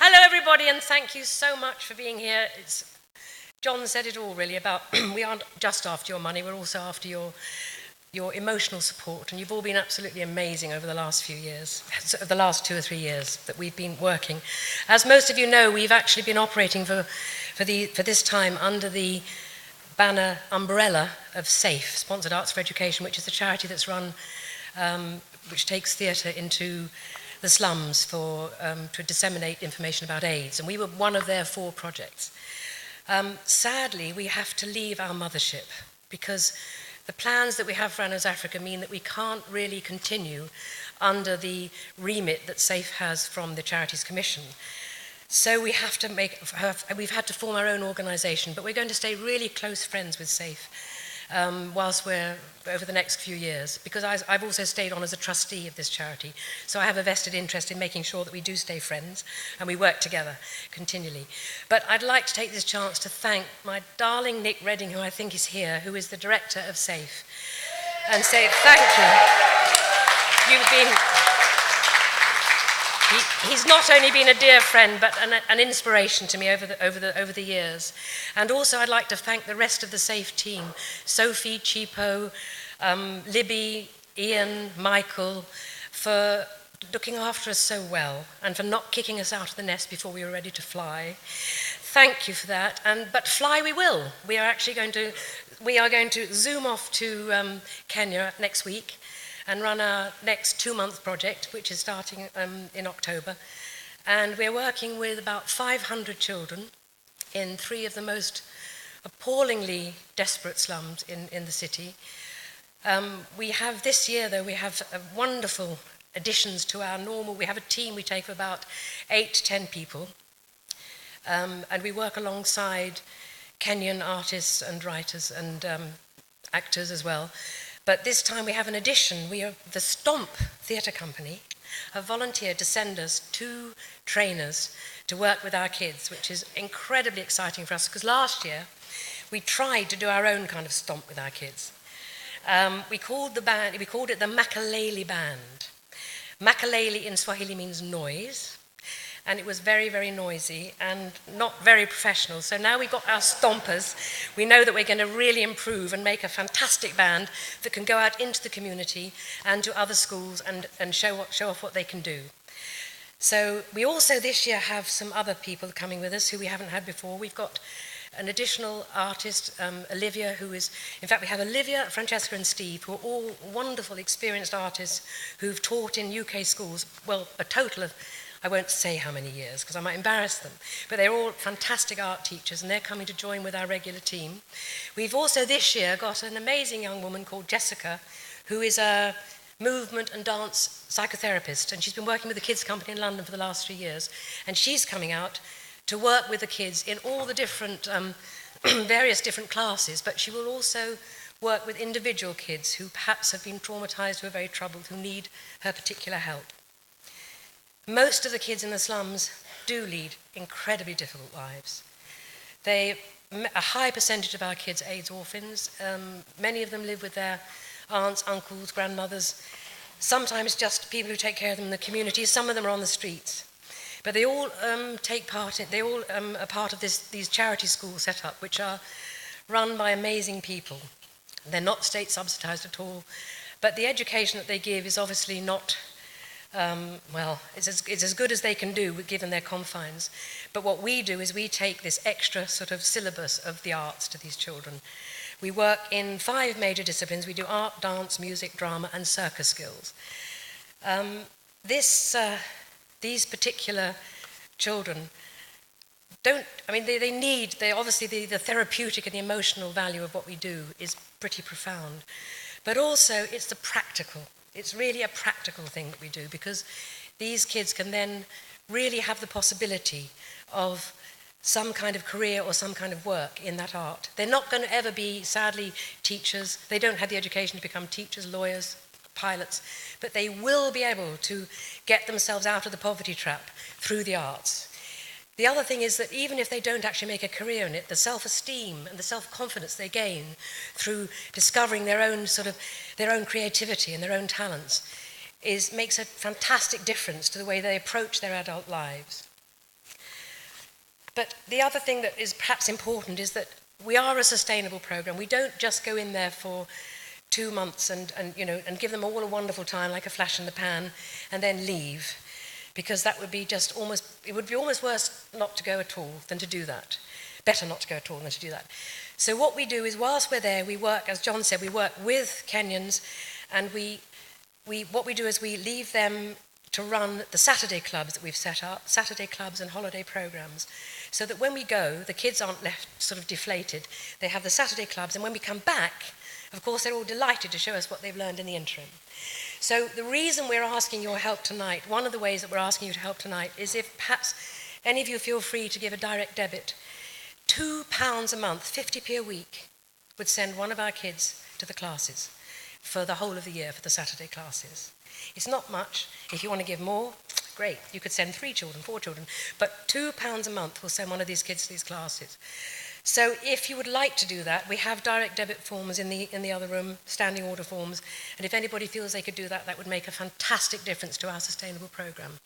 Hello, everybody, and thank you so much for being here. John said it all, really, about we aren't just after your money, we're also after your emotional support, and you've all been absolutely amazing over the last few years, the last 2 or 3 years that we've been working. As most of you know, we've actually been operating for this time under the banner umbrella of SAFE, Sponsored Arts for Education, which is a charity that's run, which takes theatre into the slums to disseminate information about AIDS, and we were one of their 4 projects. Sadly, we have to leave our mothership because the plans that we have for Anna's Africa mean that we can't really continue under the remit that SAFE has from the Charities Commission. So we've had to form our own organisation, but we're going to stay really close friends with SAFE whilst we're over the next few years, because I've also stayed on as a trustee of this charity, so I have a vested interest in making sure that we do stay friends and we work together continually. But I'd like to take this chance to thank my darling Nick Redding, who I think is here, who is the director of SAFE, and say thank you. You've been... He's not only been a dear friend, but an inspiration to me over the years. And also I'd like to thank the rest of the SAFE team, Sophie, Chipo, Libby, Ian, Michael, for looking after us so well and for not kicking us out of the nest before we were ready to fly. Thank you for that. But fly we will. We are going to zoom off to Kenya next week and run our next 2-month project, which is starting in October. And we're working with about 500 children in 3 of the most appallingly desperate slums in the city. We have this year, though, we have wonderful additions to our normal. We have a team, we take about 8 to 10 people. And we work alongside Kenyan artists and writers and actors as well. But this time we have an addition. The Stomp Theatre Company have volunteered to send us 2 trainers to work with our kids, which is incredibly exciting for us, because last year we tried to do our own kind of stomp with our kids. We called it the Makalele Band. Makalele in Swahili means noise, and it was very, very noisy and not very professional. So now we've got our stompers. We know that we're going to really improve and make a fantastic band that can go out into the community and to other schools and show off what they can do. So we also this year have some other people coming with us who we haven't had before. We've got an additional artist, Olivia, in fact we have Olivia, Francesca and Steve, who are all wonderful, experienced artists who've taught in UK schools, well, a total of, I won't say how many years because I might embarrass them, but they're all fantastic art teachers and they're coming to join with our regular team. We've also this year got an amazing young woman called Jessica, who is a movement and dance psychotherapist, and she's been working with the Kids Company in London for the last 3 years, and she's coming out to work with the kids in all the different, various different classes, but she will also work with individual kids who perhaps have been traumatized, who are very troubled, who need her particular help. Most of the kids in the slums do lead incredibly difficult lives. A high percentage of our kids are AIDS orphans. Many of them live with their aunts, uncles, grandmothers, sometimes just people who take care of them in the community. Some of them are on the streets. But they all are part of these charity schools set up, which are run by amazing people. They're not state subsidized at all, but the education that they give is obviously not it's as good as they can do given their confines. But what we do is we take this extra sort of syllabus of the arts to these children. We work in 5 major disciplines. We do art, dance, music, drama, and circus skills. These particular children they obviously the therapeutic and the emotional value of what we do is pretty profound. But also it's the practical. It's really a practical thing that we do, because these kids can then really have the possibility of some kind of career or some kind of work in that art. They're not going to ever be, sadly, teachers. They don't have the education to become teachers, lawyers, pilots, but they will be able to get themselves out of the poverty trap through the arts. The other thing is that even if they don't actually make a career in it, the self-esteem and the self-confidence they gain through discovering their own creativity and their own talents makes a fantastic difference to the way they approach their adult lives. But the other thing that is perhaps important is that we are a sustainable program. We don't just go in there for 2 months and give them all a wonderful time like a flash in the pan and then leave, because that would be it would be almost worse not to go at all than to do that. Better not to go at all than to do that. So what we do is, whilst we're there, we work, as John said, we work with Kenyans, and what we do is we leave them to run the Saturday clubs that we've set up, Saturday clubs and holiday programs, so that when we go, the kids aren't left sort of deflated. They have the Saturday clubs, and when we come back, of course, they're all delighted to show us what they've learned in the interim. So the reason we're asking your help tonight, one of the ways that we're asking you to help tonight, is if perhaps any of you feel free to give a direct debit. £2 a month, 50p a week, would send one of our kids to the classes for the whole of the year, for the Saturday classes. It's not much. If you want to give more, great. You could send 3 children, 4 children, but £2 a month will send one of these kids to these classes. So if you would like to do that, we have direct debit forms in the other room, standing order forms, and if anybody feels they could do that, that would make a fantastic difference to our sustainable programme.